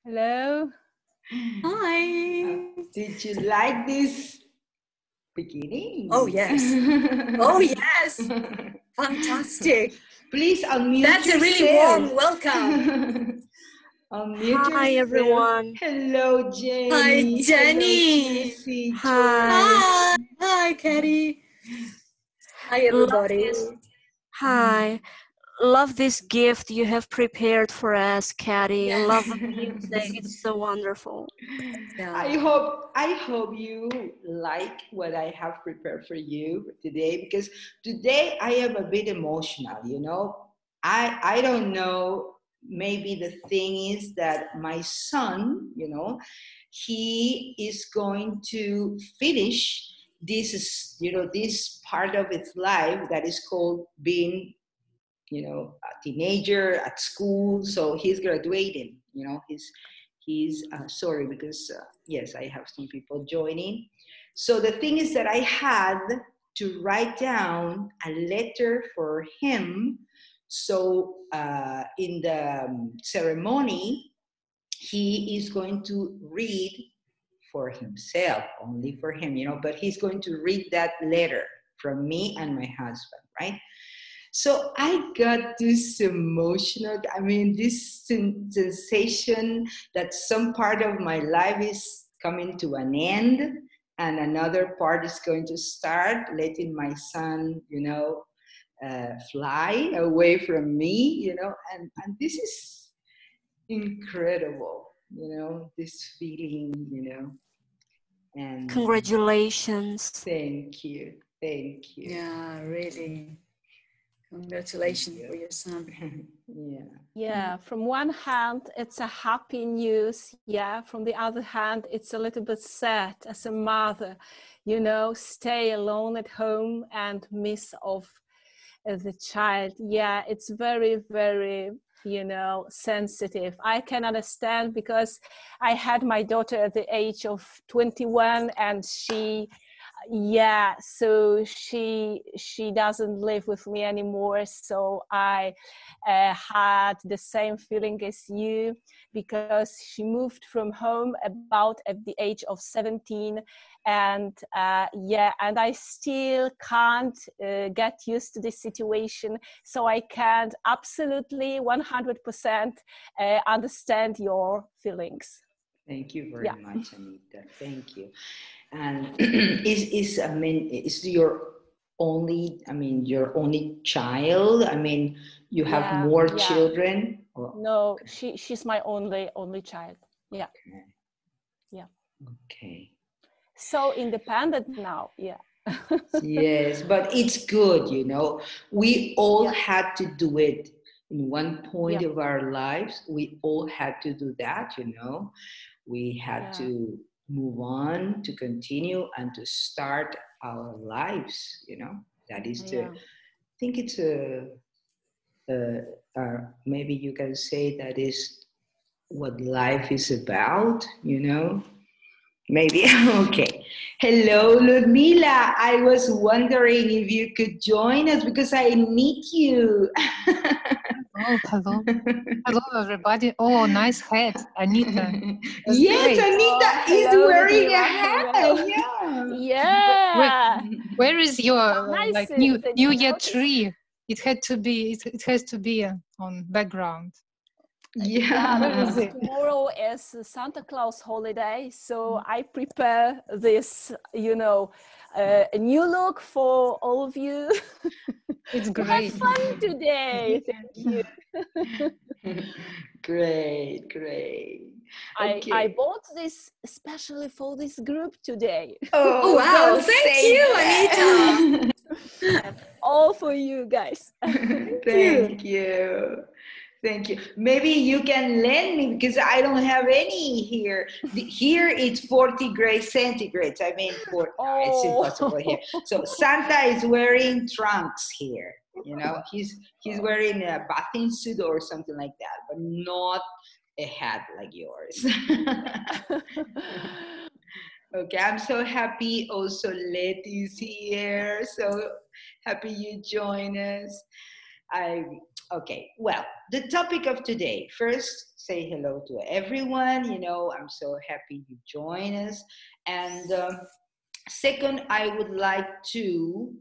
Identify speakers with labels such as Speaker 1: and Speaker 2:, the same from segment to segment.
Speaker 1: Hello.
Speaker 2: Hi.
Speaker 3: Did you like this beginning?
Speaker 2: Oh, yes. Oh, yes. Fantastic.
Speaker 3: Please unmute
Speaker 2: That's
Speaker 3: yourself.
Speaker 2: a really warm welcome.
Speaker 3: Unmute
Speaker 4: Hi,
Speaker 3: yourself.
Speaker 4: everyone.
Speaker 3: Hello, Jenny.
Speaker 2: Hi, Jenny.
Speaker 3: Hello, Jesse,
Speaker 4: Hi.
Speaker 2: Hi. Hi, Katie. Hi, everybody.
Speaker 4: Hi. Love this gift you have prepared for us, Katie.
Speaker 2: Yes.
Speaker 4: Love the music. It's so wonderful.
Speaker 2: Yeah.
Speaker 3: I hope you like what I have prepared for you today, because today I am a bit emotional, you know. I don't know, maybe the thing is that my son, you know, he is going to finish this, you know, this part of his life that is called being, you know, a teenager at school. So he's graduating, you know, he's sorry, because yes, I have some people joining. So the thing is that I had to write down a letter for him. So in the ceremony, he is going to read for himself, only for him, you know, but he's going to read that letter from me and my husband, right? So I got this emotional, I mean, this sensation that some part of my life is coming to an end and another part is going to start, letting my son, you know, fly away from me, you know, and this is incredible, you know, this feeling, you know. And
Speaker 4: Congratulations.
Speaker 3: thank you.
Speaker 2: Yeah, really. Congratulations for your son.
Speaker 1: Yeah, from one hand, it's a happy news. Yeah, from the other hand, it's a little bit sad as a mother, you know, stay alone at home and miss of the child. Yeah, it's very, very, you know, sensitive. I can understand because I had my daughter at the age of 21 and yeah, so she doesn't live with me anymore, so I had the same feeling as you, because she moved from home about at the age of 17, and yeah, and I still can't get used to this situation, so I can't absolutely 100% understand your feelings.
Speaker 3: Thank you very much, Anita. Thank you. And is your only, I mean, your only child? I mean, you have more children?
Speaker 1: Oh. No, she's my only child. Yeah.
Speaker 3: Okay.
Speaker 1: Yeah.
Speaker 3: Okay.
Speaker 1: So independent now. Yeah.
Speaker 3: Yes, but it's good, you know. We all had to do it in one point of our lives. We all had to do that, you know. We had to move on, to continue, and to start our lives, you know. That is I think it's maybe you can say that is what life is about, you know. Maybe. Okay. Hello, Ludmila. I was wondering if you could join us because I need you.
Speaker 5: Oh, hello. Hello, everybody. Oh, nice hat, Anita.
Speaker 3: Yes,
Speaker 5: great.
Speaker 3: Anita is wearing a hat.
Speaker 1: Yeah.
Speaker 5: Where is your
Speaker 1: nice
Speaker 5: New Year tree? It had to be. It has to be on background.
Speaker 1: Yeah,
Speaker 5: because
Speaker 1: tomorrow is Santa Claus holiday, so I prepare this, you know, a new look for all of you.
Speaker 5: It's great.
Speaker 1: Have fun today. Thank you.
Speaker 3: Great. Okay.
Speaker 1: I bought this especially for this group today.
Speaker 3: Oh,
Speaker 2: wow. Thank you, Anita.
Speaker 1: All for you guys.
Speaker 3: Thank you. Maybe you can lend me because I don't have any here. Here it's 40 degrees centigrade. I mean, it's impossible here. So Santa is wearing trunks here. You know, he's wearing a bathing suit or something like that, but not a hat like yours. Okay, I'm so happy. Also, Letty is here. So happy you join us. Okay, well, the topic of today. First, say hello to everyone. You know, I'm so happy you join us. And second, I would like to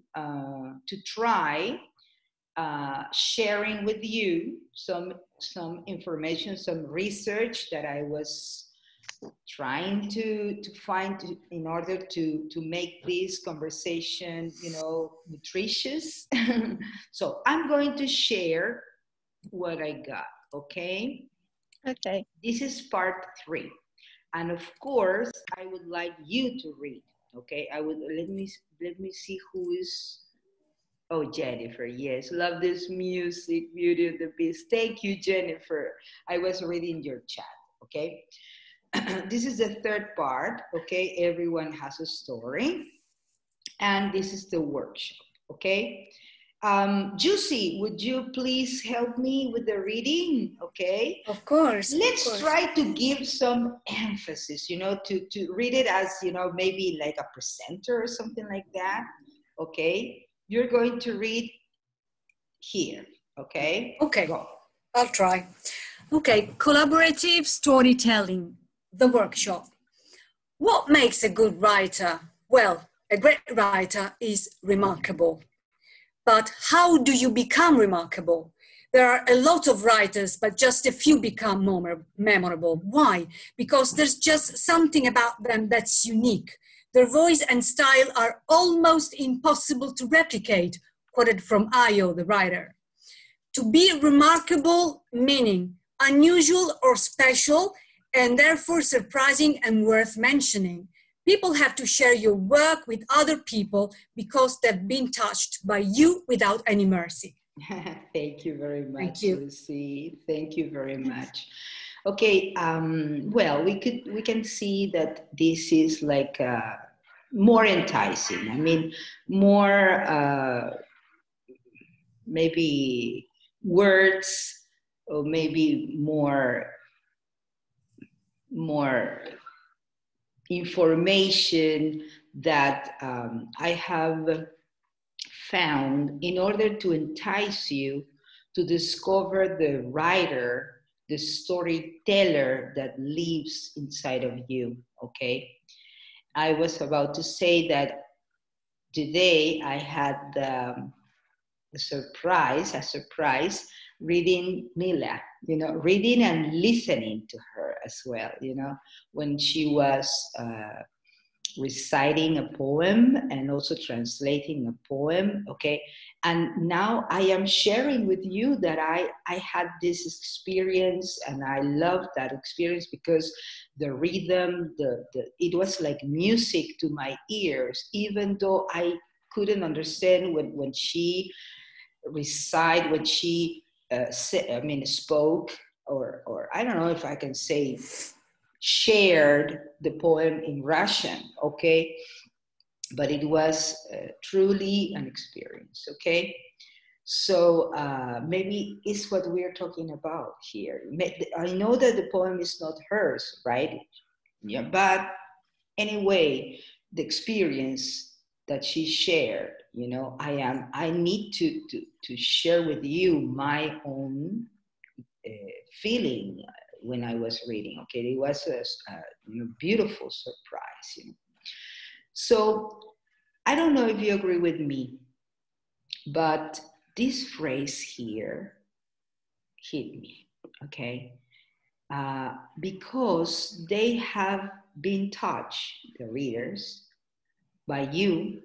Speaker 3: try sharing with you some information, some research that I was trying to find in order to make this conversation, you know, nutritious. So I'm going to share what I got, okay?
Speaker 1: Okay.
Speaker 3: This is part 3. And of course, I would like you to read, okay? Let me see who is. Oh, Jennifer, yes. Love this music, Beauty and the Beast. Thank you, Jennifer. I was reading your chat, okay? This is the third part, okay? Everyone has a story. And this is the workshop, okay? Juicy, would you please help me with the reading, okay?
Speaker 2: Of course.
Speaker 3: Let's try to give some emphasis, you know, to read it as, you know, maybe like a presenter or something like that, okay? You're going to read here, okay?
Speaker 2: Okay,
Speaker 3: Go.
Speaker 2: I'll try. Okay, collaborative storytelling, the workshop. What makes a good writer? Well, a great writer is remarkable. But how do you become remarkable? There are a lot of writers, but just a few become more memorable. Why? Because there's just something about them that's unique. Their voice and style are almost impossible to replicate, quoted from Ayo, the writer. To be remarkable, meaning unusual or special, and therefore surprising and worth mentioning. People have to share your work with other people because they've been touched by you without any mercy.
Speaker 3: Thank you very much,
Speaker 2: Thank you.
Speaker 3: Lucy. Thank you very much. Okay, well, we can see that this is like more enticing. I mean, more maybe words, or maybe more information that I have found in order to entice you to discover the writer, the storyteller that lives inside of you, okay? I was about to say that today I had a surprise reading Mila, you know, reading and listening to her as well, you know, when she was reciting a poem and also translating a poem, okay? And now I am sharing with you that I had this experience, and I love that experience because the rhythm, it was like music to my ears, even though I couldn't understand when she recited, when she spoke, or I don't know if I can say shared the poem in Russian, okay? But it was truly an experience, okay? So maybe it's what we're talking about here. I know that the poem is not hers, right? Yeah, but anyway, the experience that she shared, you know, I need to share with you my own feeling when I was reading. Okay, it was a beautiful surprise. You know? So I don't know if you agree with me, but this phrase here hit me. Okay, because they have been touched, the readers, by you,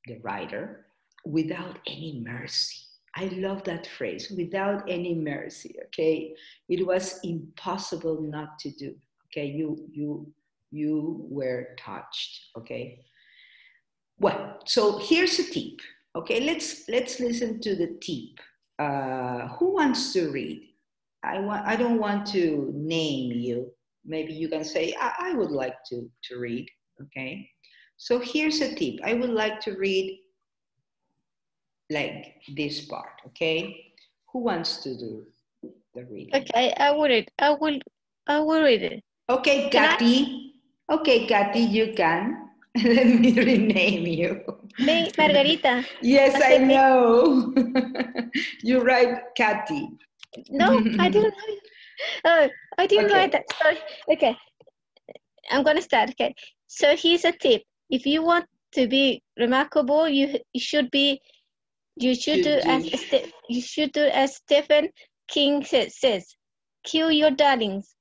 Speaker 3: the writer, without any mercy. I love that phrase, without any mercy, okay? It was impossible not to do, okay? You were touched, okay? Well, so here's a tip, okay? Let's listen to the tip. Who wants to read? I don't want to name you. Maybe you can say, I would like to read, okay? So here's a tip. I would like to read like this part, okay? Who wants to do the reading?
Speaker 1: Okay, I will read. I will read it.
Speaker 3: Okay, Kathy. Okay, Kathy, you can. Let me rename you.
Speaker 6: Me, Margarita.
Speaker 3: Yes, I
Speaker 6: Accept me.
Speaker 3: know. You're right, Kathy.
Speaker 6: No, I didn't. Oh, I didn't
Speaker 3: Okay.
Speaker 6: write that. Sorry. Okay, I'm gonna start. Okay. So here's a tip. If you want to be remarkable, you should be. You should do as Stephen King says. Kill your darlings.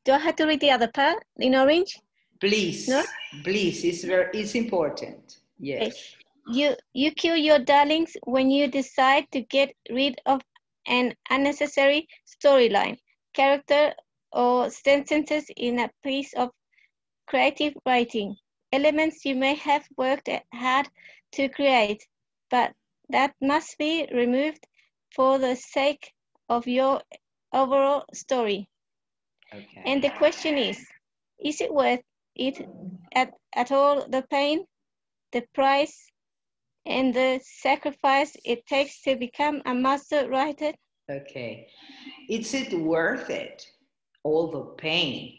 Speaker 6: Do I have to read the other part in orange?
Speaker 3: Please,
Speaker 6: No?
Speaker 3: please, it's important. Yes.
Speaker 6: Okay. You kill your darlings when you decide to get rid of an unnecessary storyline, character, or sentences in a piece of creative writing. Elements you may have worked hard to create, but that must be removed for the sake of your overall story.
Speaker 3: Okay.
Speaker 6: And the question is it worth it at all, the pain, the price, and the sacrifice it takes to become a master writer?
Speaker 3: Okay. Is it worth it? All the pain,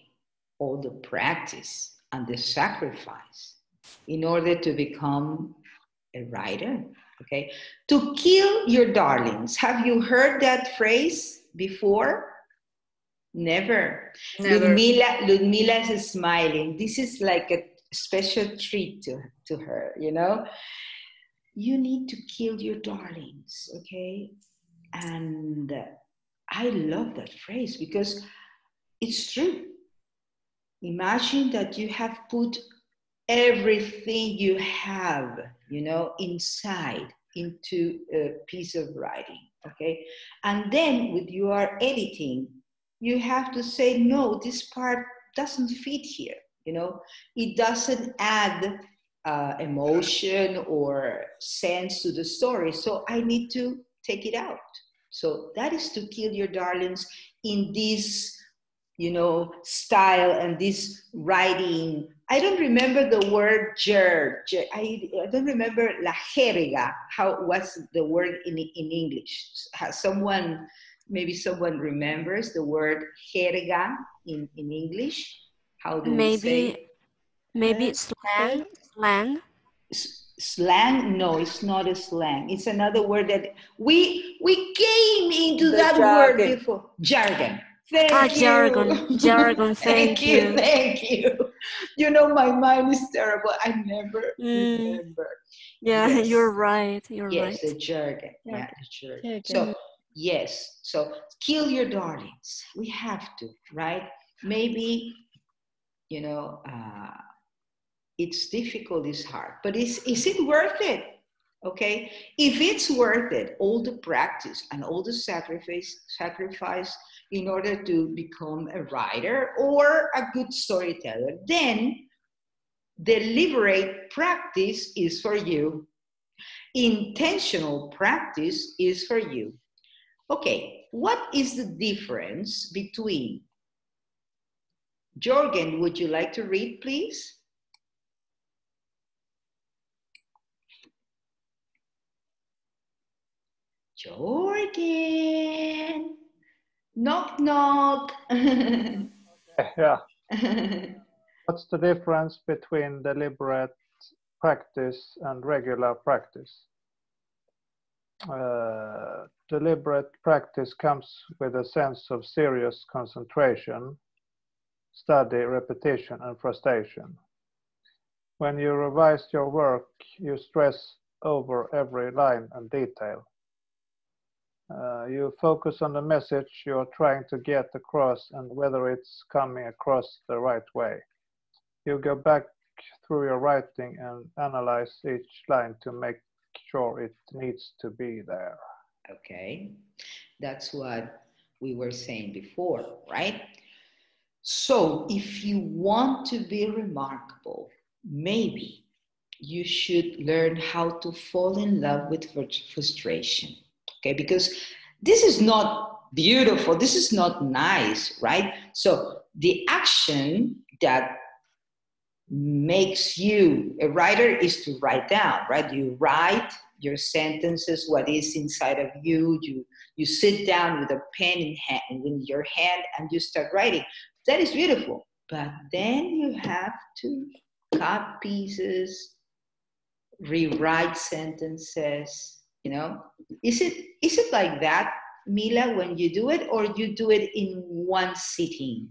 Speaker 3: all the practice, and the sacrifice in order to become a writer? Okay. To kill your darlings. Have you heard that phrase before? Never.
Speaker 2: Never.
Speaker 3: Ludmila is smiling. This is like a special treat to her, you know? You need to kill your darlings, okay? And I love that phrase because it's true. Imagine that you have put everything you have, you know, inside into a piece of writing, okay? And then with your editing, you have to say, no, this part doesn't fit here, you know? It doesn't add emotion or sense to the story, so I need to take it out. So that is to kill your darlings in this, you know, style and this writing. I don't remember the word I don't remember la jerga. What's the word in English? Has someone, maybe someone remembers the word jerga in English? How do we say?
Speaker 4: Maybe slang.
Speaker 3: Slang? No, it's not a slang. It's another word that we came into
Speaker 7: The
Speaker 3: that word
Speaker 7: jargon.
Speaker 3: before. Jargon. Thank
Speaker 4: Jargon.
Speaker 3: you.
Speaker 4: Jargon, thank you.
Speaker 3: Thank you. You know, my mind is terrible. I never remember.
Speaker 4: Yeah,
Speaker 3: Yes.
Speaker 4: you're right. You're
Speaker 3: Yes,
Speaker 4: right.
Speaker 3: the jargon. Yeah, the jargon.
Speaker 6: Jargon.
Speaker 3: So, yes. So, kill your darlings. We have to, right? Maybe, you know, it's difficult, it's hard, but is it worth it? Okay, if it's worth it, all the practice and all the sacrifice in order to become a writer or a good storyteller, then deliberate practice is for you. Intentional practice is for you. Okay, what is the difference between, Jorgen, would you like to read, please? Jorgen, knock, knock.
Speaker 8: Yeah. What's the difference between deliberate practice and regular practice? Deliberate practice comes with a sense of serious concentration, study, repetition, and frustration. When you revise your work, you stress over every line and detail. You focus on the message you're trying to get across and whether it's coming across the right way. You go back through your writing and analyze each line to make sure it needs to be there.
Speaker 3: Okay, that's what we were saying before, right? So if you want to be remarkable, maybe you should learn how to fall in love with frustration, okay? Because this is not beautiful, this is not nice, right? So the action that makes you a writer is to write down, right? You write your sentences, what is inside of you. You sit down with a pen in your hand and you start writing. That is beautiful. But then you have to cut pieces, rewrite sentences, you know? Is it like that, Mila, when you do it, or you do it in one sitting?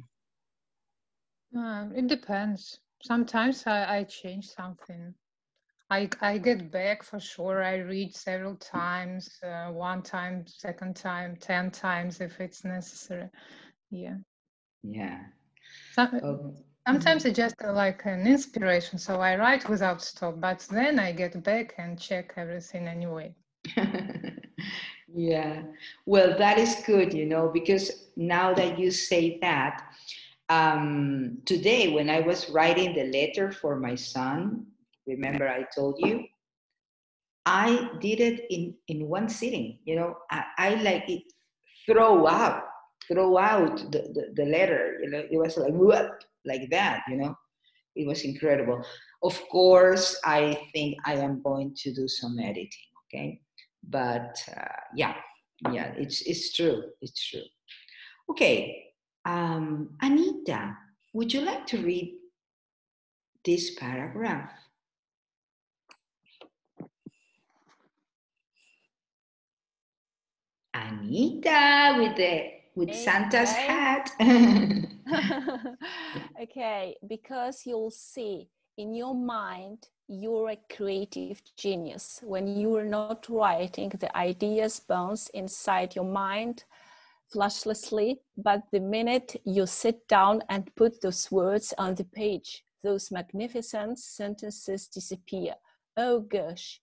Speaker 5: It depends. Sometimes I change something. I get back for sure. I read several times, one time, second time, 10 times if it's necessary. Yeah.
Speaker 3: Yeah.
Speaker 5: Sometimes it's just like an inspiration. So I write without stop, but then I get back and check everything anyway.
Speaker 3: Yeah. Well, that is good, you know, because now that you say that, today when I was writing the letter for my son, remember I told you, I did it in one sitting. You know, I like it, throw out the letter. You know, it was like whoop, like that. You know, it was incredible. Of course, I think I am going to do some editing. Okay, but yeah, it's true. It's true. Okay, Anita, would you like to read this paragraph? Anita with Santa's hat.
Speaker 1: Okay, because you'll see in your mind you're a creative genius. When you are not writing, the ideas bounce inside your mind flashlessly, but the minute you sit down and put those words on the page, those magnificent sentences disappear. Oh gosh,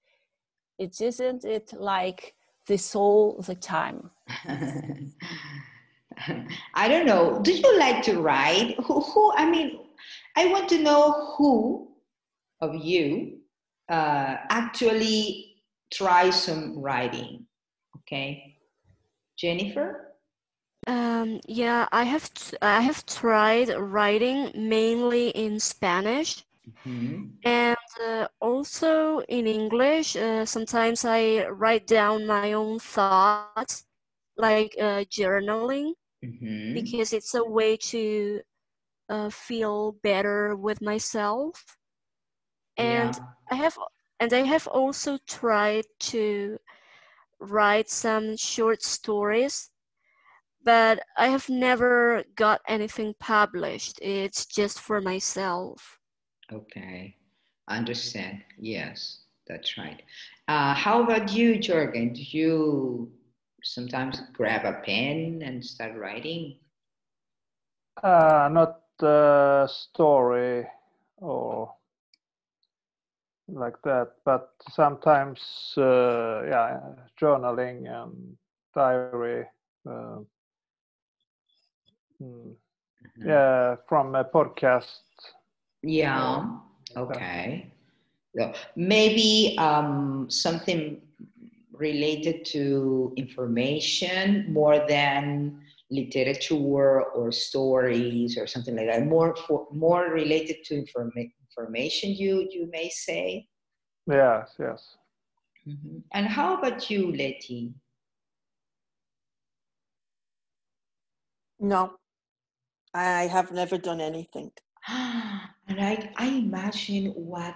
Speaker 1: isn't it like this all the time?
Speaker 3: I don't know. Do you like to write? I mean, I want to know who of you actually tries some writing. Okay, Jennifer?
Speaker 4: Yeah, I have tried writing mainly in Spanish and also in English. Sometimes I write down my own thoughts, like journaling, because it's a way to feel better with myself. And
Speaker 3: Yeah.
Speaker 4: I have also tried to write some short stories, but I have never got anything published. It's just for myself.
Speaker 3: Okay, understand. Yes, that's right. How about you, Jorgen? Do you sometimes grab a pen and start writing?
Speaker 8: Not a story or like that, but sometimes, yeah, journaling and diary. Yeah, from a podcast.
Speaker 3: Yeah. Okay. Yeah. Maybe something related to information more than literature or stories or something like that. More related to information. You may say.
Speaker 8: Yes, yes.
Speaker 3: And how about you, Letty?
Speaker 7: No, I have never done anything.
Speaker 3: And I imagine what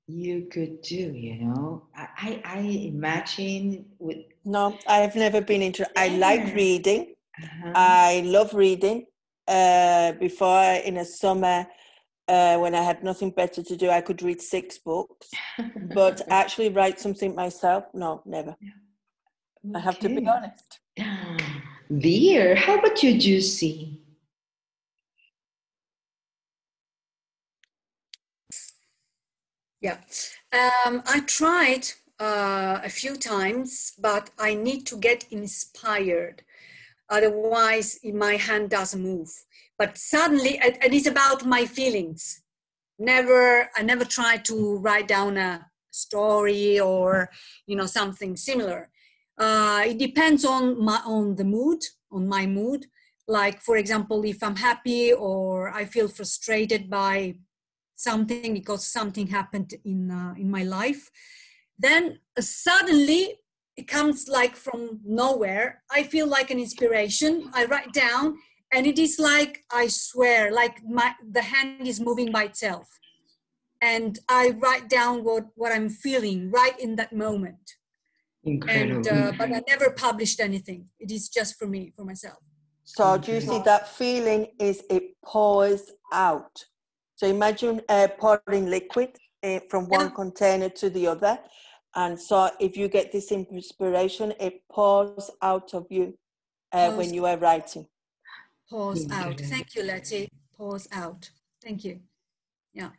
Speaker 3: you could do, you know. I imagine with.
Speaker 7: No, I have never been into. I like reading.
Speaker 3: Uh-huh.
Speaker 7: I love reading. Before in a summer, when I had nothing better to do, I could read 6 books. But actually write something myself, no, never. Okay. I have to be honest.
Speaker 3: Dear, how about you, Juicy?
Speaker 2: Yeah, I tried a few times, but I need to get inspired. Otherwise, my hand doesn't move. But suddenly, and it's about my feelings. I never tried to write down a story or, something similar. It depends on my mood. Like, for example, if I'm happy or I feel frustrated by something because something happened in my life, then suddenly it comes like from nowhere. I feel like an inspiration. I write down, and it is like, I swear, like the hand is moving by itself. and I write down what I'm feeling right in that moment.
Speaker 3: Incredible.
Speaker 2: And but I never published anything. It is just for me, for myself.
Speaker 7: So do you see that feeling is it pours out? So imagine pouring liquid from one container to the other. And so if you get this inspiration, it pours out of you when you are writing.
Speaker 2: Pours out. Thank you, Letty. Pours out. Thank you. Yeah.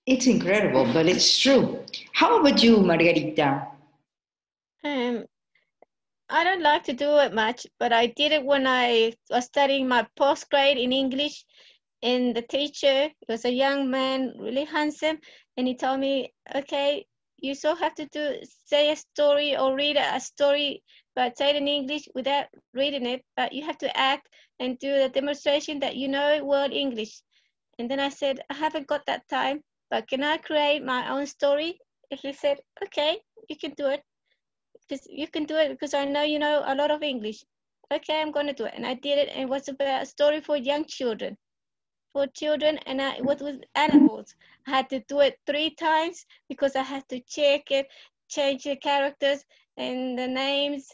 Speaker 3: It's incredible, but it's true. How about you, Margarita?
Speaker 6: I don't like to do it much, but I did it when I was studying my postgrad in English. And the teacher was a young man, really handsome, and he told me, okay, you still have to say a story or read a story, but say it in English without reading it, but you have to act and do the demonstration that you know word English. And then I said, I haven't got that time, but can I create my own story? And he said, okay, you can do it. Because you can do it because I know you know a lot of English. Okay, I'm going to do it. And I did it, and it was about a story for young children. And it was with animals. I had to do it 3 times because I had to check it, change the characters and the names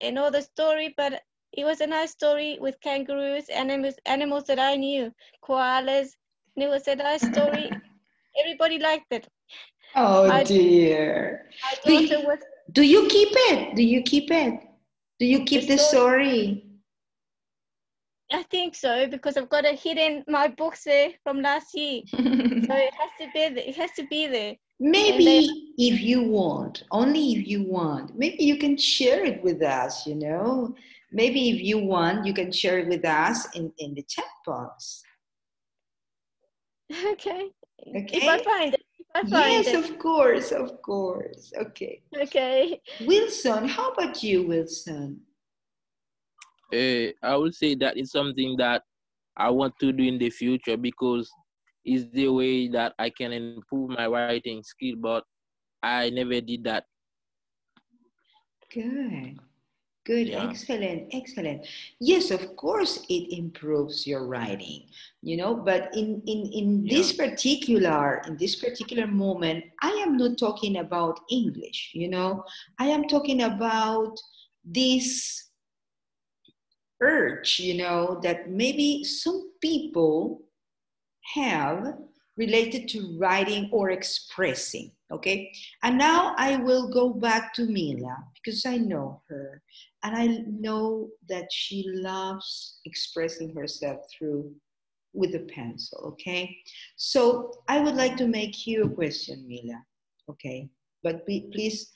Speaker 6: and all the story. But it was a nice story with kangaroos, animals that I knew, koalas, and it was a nice story. Everybody liked it.
Speaker 3: Oh dear.
Speaker 6: My daughter was.
Speaker 3: Do you keep it? Do you keep it? Do you keep the story?
Speaker 6: I think so because I've got it hidden my books there from last year, so it has to be there. It has to be there.
Speaker 3: Maybe if you want, only if you want, maybe you can share it with us. You know, maybe if you want, you can share it with us in the chat box.
Speaker 6: Okay. If I find it.
Speaker 3: Yes, of course, of course. Okay.
Speaker 6: Okay.
Speaker 3: Wilson, how about you, Wilson?
Speaker 9: I would say that is something that I want to do in the future because it's the way that I can improve my writing skill, but I never did that.
Speaker 3: Good. Good,
Speaker 9: Yeah.
Speaker 3: excellent, excellent. Yes, of course it improves your writing, you know, but in this particular moment, I am not talking about English, you know. I am talking about this urge, you know, that maybe some people have related to writing or expressing, okay? And now I will go back to Mila because I know her and I know that she loves expressing herself with a pencil, okay? So I would like to make you a question, Mila, okay? But please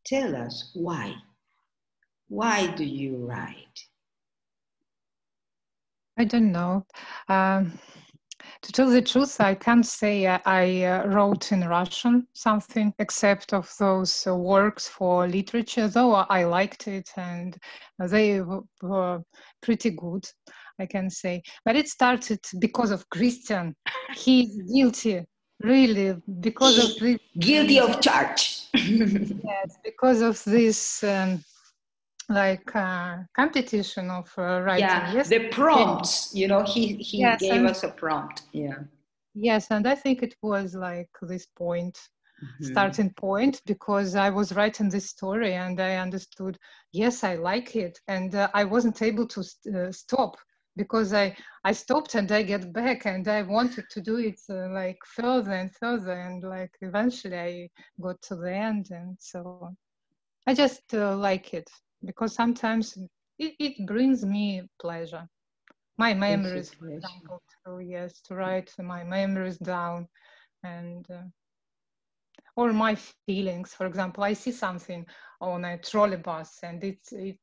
Speaker 3: tell us why. Why do you write?
Speaker 5: I don't know. To tell the truth, I can't say I wrote in Russian something except of those works for literature, though I liked it and they were pretty good, I can say. But it started because of Christian. He's guilty, really, because of this.
Speaker 3: Guilty of charge.
Speaker 5: Yes, because of this competition of writing.
Speaker 3: Yeah,
Speaker 5: yes,
Speaker 3: the prompts, you know, he
Speaker 5: yes,
Speaker 3: gave us a prompt. Yeah.
Speaker 5: Yes, and I think it was like this point, starting point, because I was writing this story and I understood, yes, I like it. And I wasn't able to stop because I stopped and I get back and I wanted to do it like further and further. And like eventually I got to the end. And so I just like it because sometimes it brings me pleasure. My memories, for example, to write my memories down and or my feelings. For example, I see something on a trolley bus and it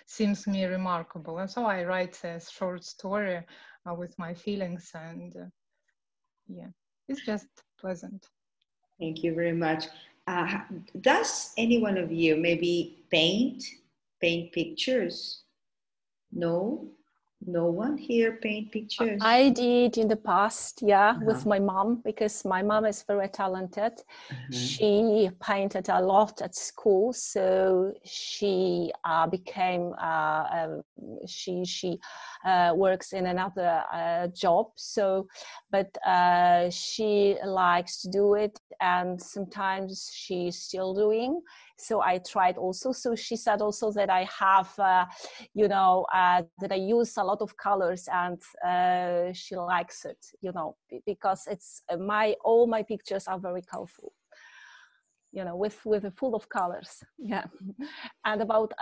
Speaker 5: seems me remarkable. And so I write a short story with my feelings and yeah, it's just pleasant.
Speaker 3: Thank you very much. Does any one of you maybe paint pictures? No? No one here paint pictures?
Speaker 1: I did in the past, yeah, with
Speaker 3: Uh-huh.
Speaker 1: my mom, because my mom is very talented.
Speaker 3: Uh-huh.
Speaker 1: She painted a lot at school, so she became she works in another job. So, but she likes to do it, and sometimes she's still doing. So I tried also. So she said also that I have, you know, that I use a lot of colors, and she likes it, you know, because it's all my pictures are very colorful, you know, with full of colors. Yeah. And about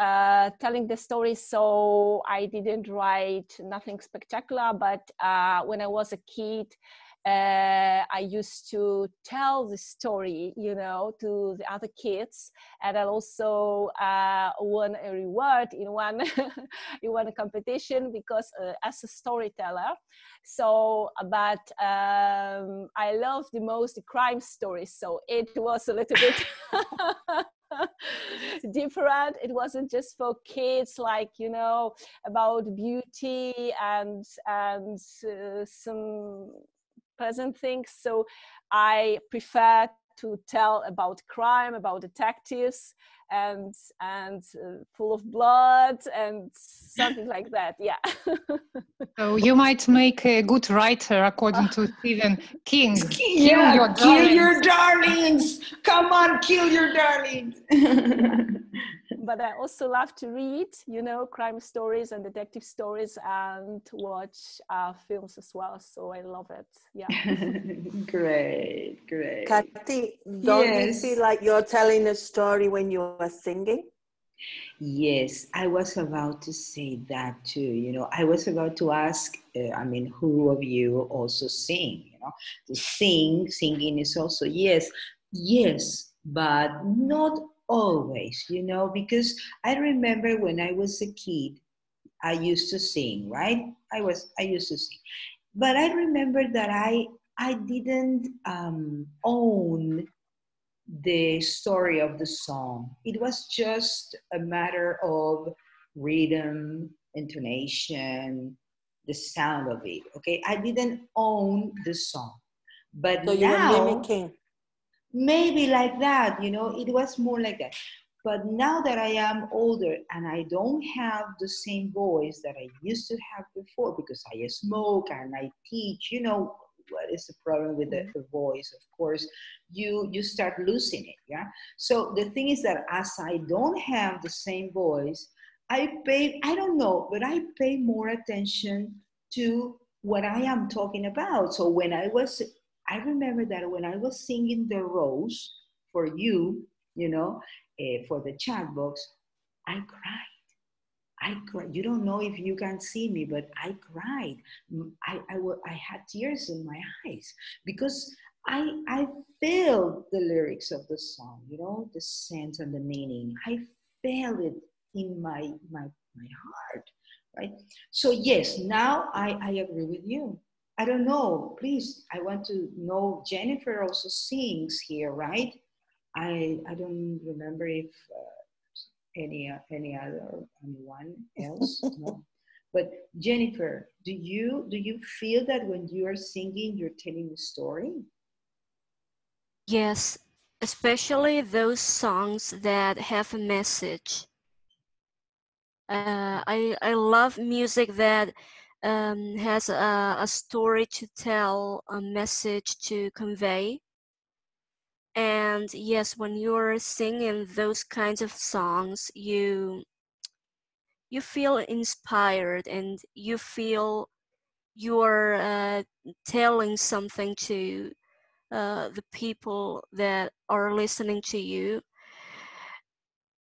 Speaker 1: telling the story, so I didn't write nothing spectacular, but when I was a kid, I used to tell the story, you know, to the other kids, and I also won a reward in one in one competition because as a storyteller. So, but I love the most the crime stories, so it was a little bit different. It wasn't just for kids, like, you know, about beauty and some pleasant things. So I prefer to tell about crime, about detectives, and full of blood and something like that. Yeah.
Speaker 5: So you might make a good writer, according to Stephen King.
Speaker 3: Yeah, kill your
Speaker 5: darlings.
Speaker 3: darlings. Come on, kill your darlings.
Speaker 1: But I also love to read, you know, crime stories and detective stories, and watch films as well. So I love it. Yeah.
Speaker 3: Great, great.
Speaker 7: Kathy, don't you feel like you're telling a story when you are singing?
Speaker 3: Yes, I was about to say that too. You know, I was about to ask, who of you also sing? You know, to singing is also, yes, but not always, you know, because I remember when I was a kid, I used to sing, right? I used to sing. But I remember that I didn't own the story of the song. It was just a matter of rhythm, intonation, the sound of it. Okay, I didn't own the song, but
Speaker 7: So you were
Speaker 3: now
Speaker 7: mimicking.
Speaker 3: maybe like that. You know, it was more like that. But now that I am older and I don't have the same voice that I used to have before because I smoke and I teach, you know, what is the problem with the voice? Of course, you start losing it, yeah? So the thing is that as I don't have the same voice, I don't know, but I pay more attention to what I am talking about. So I remember that when I was singing The Rose for you, you know, for the chat box, I cried. I cried. You don't know if you can see me, but I cried. I had tears in my eyes because I felt the lyrics of the song, you know, the sense and the meaning. I felt it in my heart, right? So yes, now I agree with you. I don't know. Please, I want to know. Jennifer also sings here, right? I don't remember if anyone else, no. But Jennifer, do you feel that when you are singing, you're telling a story?
Speaker 4: Yes, especially those songs that have a message. I love music that has a story to tell, a message to convey. And yes, when you're singing those kinds of songs, you feel inspired, and you feel you're telling something to the people that are listening to you.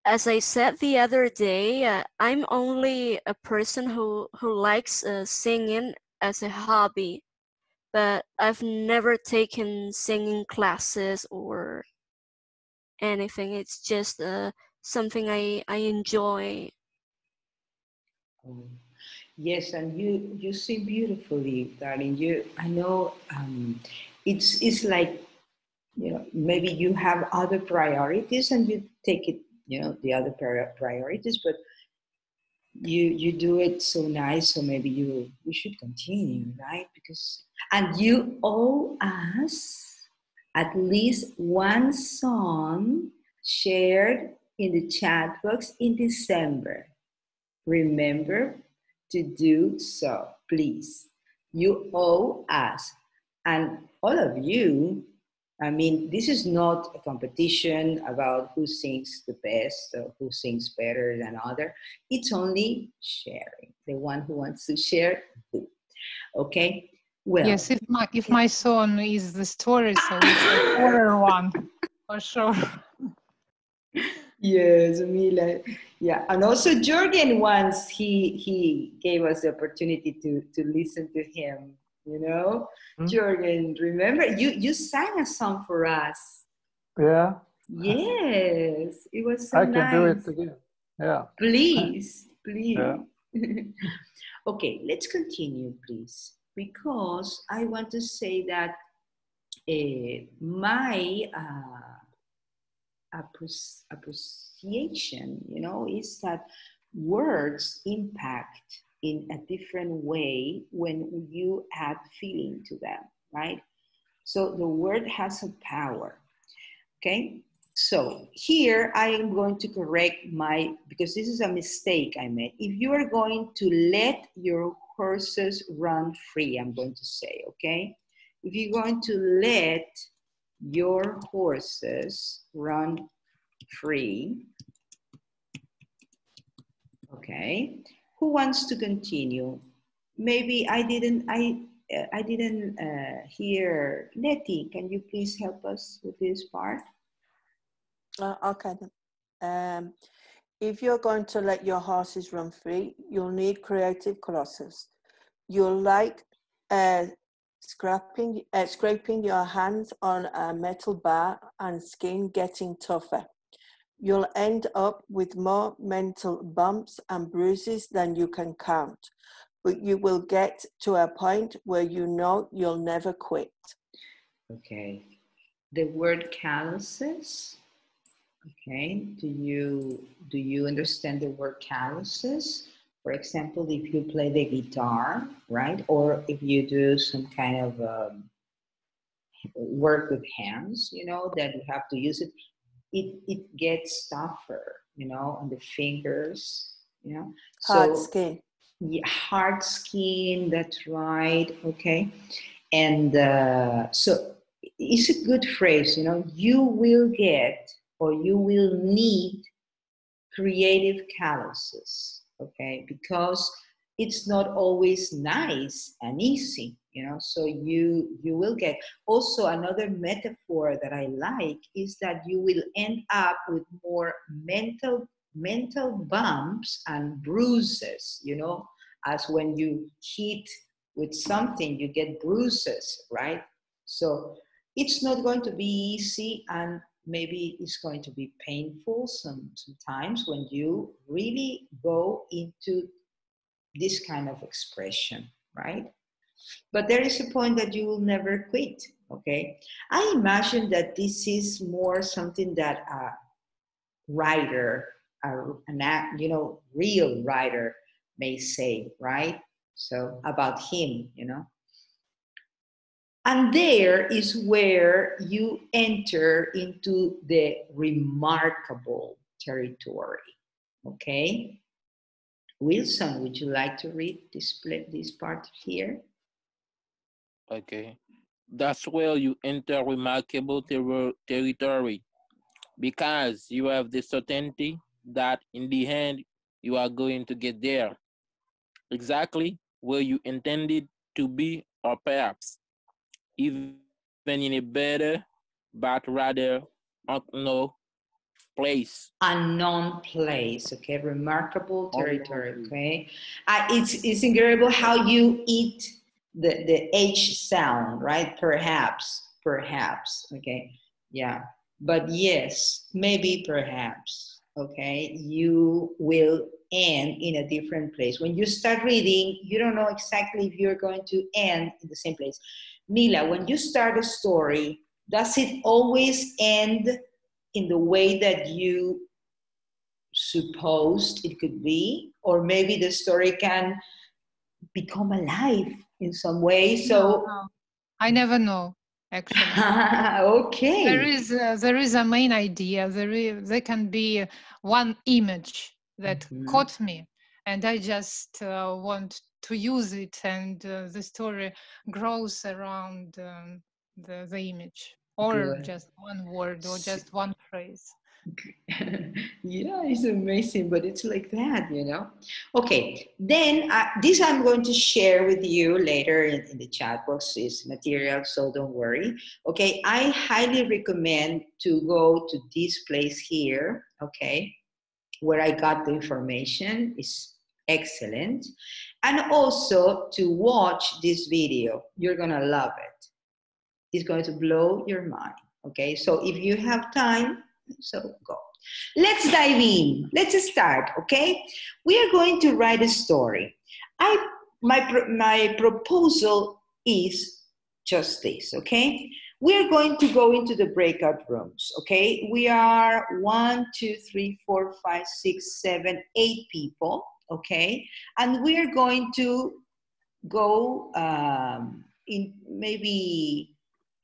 Speaker 4: As I said the other day, I'm only a person who likes singing as a hobby, but I've never taken singing classes or anything. It's just something I enjoy.
Speaker 3: Oh, yes, and you sing beautifully, darling. I know it's like, you know, maybe you have other priorities and you take it, you know, the other priorities, but you do it so nice, so maybe we should continue, right? Because and you owe us at least one song shared in the chat box in December. Remember to do so, please. You owe us. And all of you, I mean, this is not a competition about who sings the best or who sings better than other. It's only sharing. The one who wants to share, do. Okay? Well.
Speaker 5: Yes, if my son is the story, so it's a horror one, for sure.
Speaker 3: Yes, Mila. Yeah, and also Jorgen once he gave us the opportunity to listen to him. You know, Jorgen, remember you sang a song for us.
Speaker 8: Yeah.
Speaker 3: Yes, it was so
Speaker 8: I
Speaker 3: nice.
Speaker 8: can do it again. Yeah.
Speaker 3: Please, please.
Speaker 8: Yeah.
Speaker 3: Okay, let's continue, please, because I want to say that my appreciation, you know, is that words impact in a different way when you add feeling to them, right? So the word has a power, okay? So here I am going to correct because this is a mistake I made. If you are going to let your horses run free, I'm going to say, okay? If you're going to let your horses run free. Okay. Who wants to continue? Maybe I didn't hear. Letty, can you please help us with this part?
Speaker 7: Okay then. If you're going to let your horses run free, you'll need creative colossus. You'll like scraping your hands on a metal bar and skin getting tougher. You'll end up with more mental bumps and bruises than you can count, but you will get to a point where you know you'll never quit.
Speaker 3: Okay. The word calluses. Okay. Do you understand the word calluses? For example, if you play the guitar, right? Or if you do some kind of work with hands, you know, that you have to use it, it gets tougher, you know, on the fingers, you know.
Speaker 7: Hard skin.
Speaker 3: Yeah, hard skin, that's right, okay. And so it's a good phrase, you know, you will get or you will need creative calluses, okay, because it's not always nice and easy, you know, so you will get. Also, another metaphor that I like is that you will end up with more mental bumps and bruises, you know, as when you hit with something you get bruises, right? So it's not going to be easy, and maybe it's going to be painful sometimes when you really go into this kind of expression, right? But there is a point that you will never quit, okay? I imagine that this is more something that a writer, you know, real writer may say, right? So about him, you know. And there is where you enter into the remarkable territory, okay? Wilson, would you like to read this part here?
Speaker 9: Okay. That's where you enter remarkable territory, because you have the certainty that in the end you are going to get there, exactly where you intended to be, or perhaps even in a better but rather unknown place.
Speaker 3: Unknown place, okay? Remarkable territory, okay? It's incredible how you eat the H sound, right? Perhaps, okay? Yeah, but yes, maybe perhaps, okay? You will end in a different place. When you start reading, you don't know exactly if you're going to end in the same place. Mila, when you start a story, does it always end in the way that you supposed it could be, or maybe the story can become alive in some way. So
Speaker 5: No, I never know, actually.
Speaker 3: okay.
Speaker 5: There is a main idea. There can be one image that caught me, and I just want to use it, and the story grows around the image, or
Speaker 3: Good.
Speaker 5: just one word, or just one phrase.
Speaker 3: Yeah, it's amazing, but it's like that, you know. Okay, then this I'm going to share with you later in the chat box is material, so don't worry. Okay, I highly recommend to go to this place here, okay, where I got the information. Is excellent. And also to watch this video. You're gonna love it. It's going to blow your mind, okay? So if you have time, so go. Let's dive in. Let's start, okay? We are going to write a story. My proposal is just this, okay? We're going to go into the breakout rooms, okay? We are 1, 2, 3, 4, 5, 6, 7, 8 people, okay? And we're going to go in maybe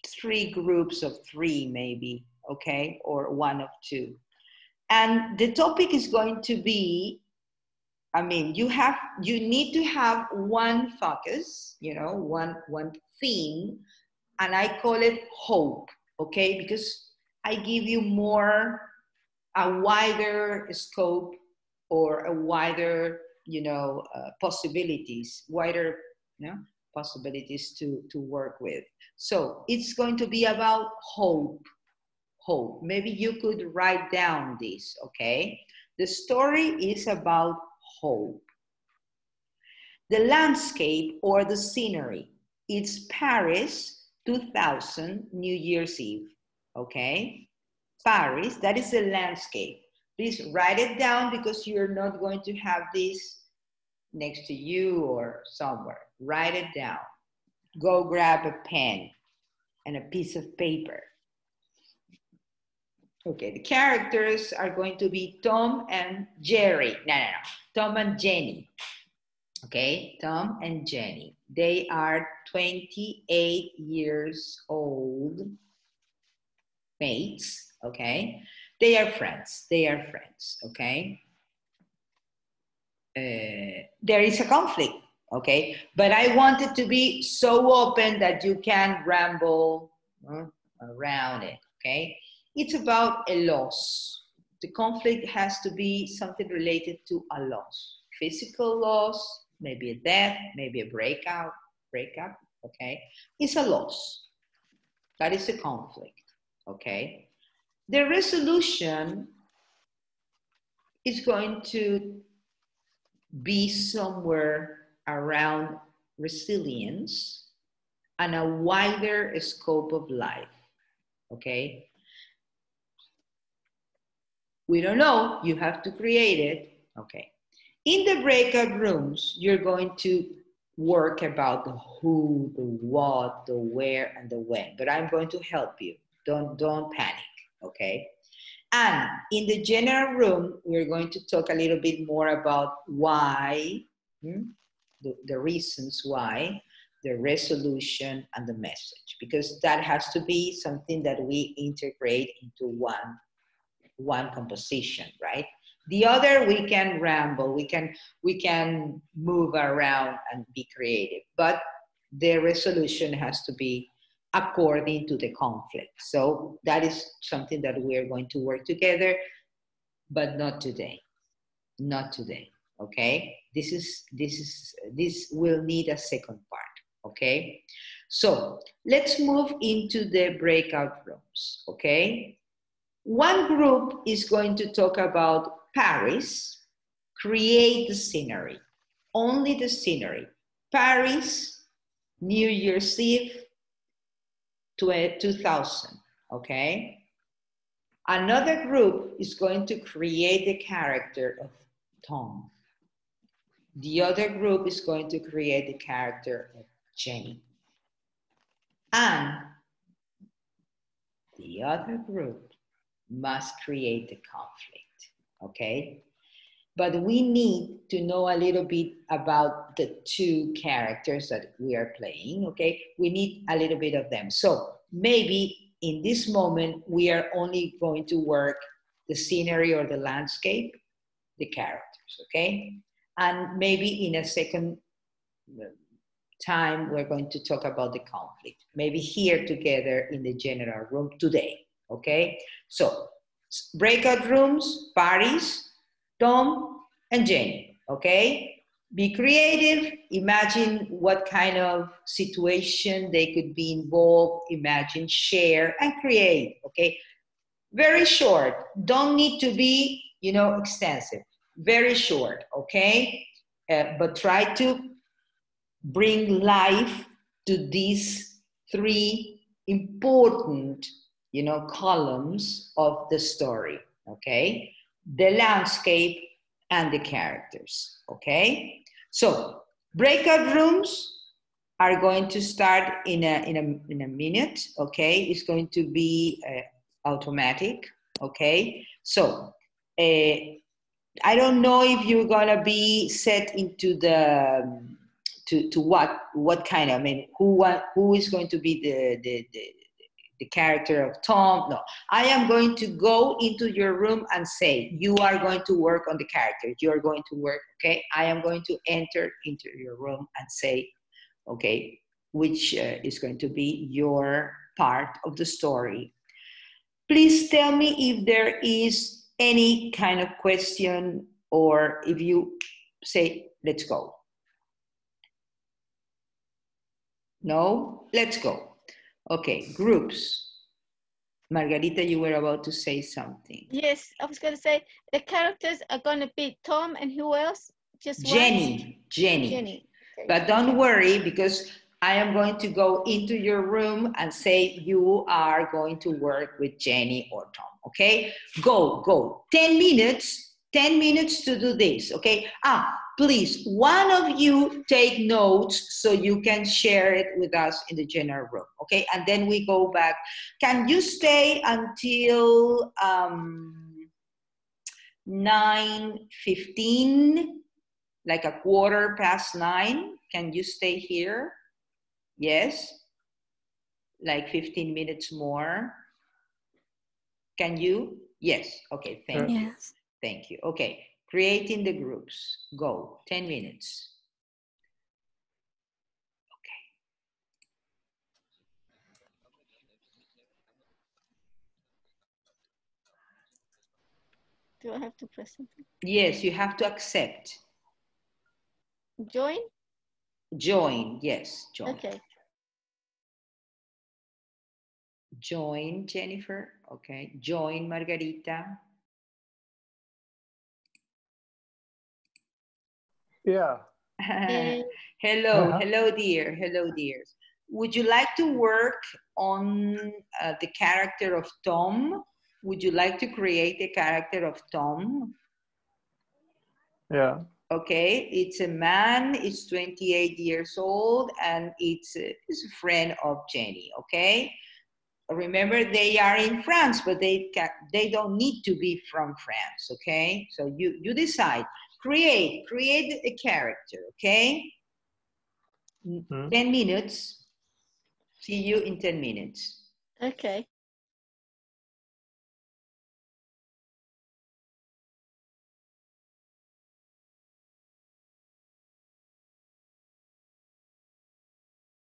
Speaker 3: 3 groups of 3, maybe, okay? Or 1 of 2. And the topic is going to be, I mean, you need to have one focus, you know, one theme, and I call it hope, okay? Because I give you a wider scope or a wider, you know, possibilities, wider, you know, possibilities to work with. So it's going to be about hope. Hope. Maybe you could write down this, okay? The story is about hope. The landscape or the scenery, it's Paris 2000 New Year's Eve, okay? Paris, that is the landscape. Please write it down because you're not going to have this next to you or somewhere. Write it down. Go grab a pen and a piece of paper. Okay, the characters are going to be Tom and Jerry. No. Tom and Jenny. Okay, Tom and Jenny. They are 28 years old mates, okay? They are friends, okay? There is a conflict, okay? But I want it to be so open that you can ramble around it, okay? It's about a loss. The conflict has to be something related to a loss. Physical loss, maybe a death, maybe a breakup, okay? It's a loss. That is a conflict, okay? The resolution is going to be somewhere around resilience and a wider scope of life, okay? We don't know, you have to create it, okay? In the breakout rooms, you're going to work about the who, the what, the where, and the when, but I'm going to help you. Don't panic, okay? And in the general room, we're going to talk a little bit more about why, the reasons why, the resolution, and the message, because that has to be something that we integrate into one composition, right? The other, we can ramble, we can move around and be creative, but the resolution has to be according to the conflict. So that is something that we are going to work together, but not today. Not today, okay? This will need a second part, okay? So let's move into the breakout rooms, okay? One group is going to talk about Paris, create the scenery, only the scenery. Paris, New Year's Eve, 2000, okay? Another group is going to create the character of Tom. The other group is going to create the character of Jenny. And the other group must create the conflict, okay? but we need to know a little bit about the two characters that we are playing, okay? We need a little bit of them. So maybe in this moment, we are only going to work the scenery or the landscape, the characters, okay? And maybe in a second time, we're going to talk about the conflict. Maybe here together in the general room today, okay? So breakout rooms, parties, Tom and Jenny, okay? Be creative, imagine what kind of situation they could be involved, imagine, share, and create, okay? Very short, don't need to be, you know, extensive. Very short, okay? But try to bring life to these three important, you know, columns of the story, okay? The landscape and the characters, okay? So breakout rooms are going to start in a minute, okay? It's going to be automatic, okay? So I don't know if you're gonna be set into the to what kind of, I mean, who is going to be the character of Tom? No, I am going to go into your room and say, you are going to work on the character. You are going to work, okay? I am going to enter into your room and say, okay, which is going to be your part of the story. Please tell me if there is any kind of question or if you say, let's go. No? Let's go. Okay, groups. Margarita, you were about to say something.
Speaker 6: Yes, I was going to say the characters are going to be Tom and who else? Just
Speaker 3: Jenny.
Speaker 6: one?
Speaker 3: Jenny.
Speaker 6: Jenny. Okay.
Speaker 3: But don't worry, because I am going to go into your room and say you are going to work with Jenny or Tom, okay? Go. 10 minutes to do this, okay? Please, one of you take notes so you can share it with us in the general room, okay? And then we go back. Can you stay until 9:15, like a 9:15? Can you stay here? Yes? Like 15 minutes more? Can you? Yes. Okay, thank you.
Speaker 4: Yes.
Speaker 3: Thank you. Okay, creating the groups. Go, 10 minutes.
Speaker 6: Do I have to press something?
Speaker 3: Yes, you have to accept.
Speaker 6: Join?
Speaker 3: Join, yes, join.
Speaker 6: Okay.
Speaker 3: Join, Jennifer. Okay, join, Margarita.
Speaker 8: Yeah.
Speaker 3: Hello, dear. Hello, dears. Would you like to work on the character of Tom? Would you like to create a character of Tom?
Speaker 8: Yeah.
Speaker 3: Okay, it's a man, it's 28 years old, and it's a friend of Jenny, okay? Remember, they are in France, but they don't need to be from France, okay? So you decide. Create a character, okay? 10 minutes. See you in 10 minutes.
Speaker 6: Okay.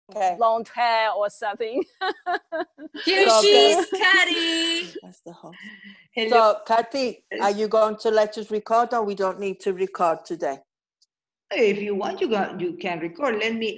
Speaker 1: Okay. Blonde hair or something.
Speaker 2: Here she is, Kathy.
Speaker 7: That's the host. So, Kathy, are you going to let us record, or we don't need to record today?
Speaker 3: If you want, you can record. Let me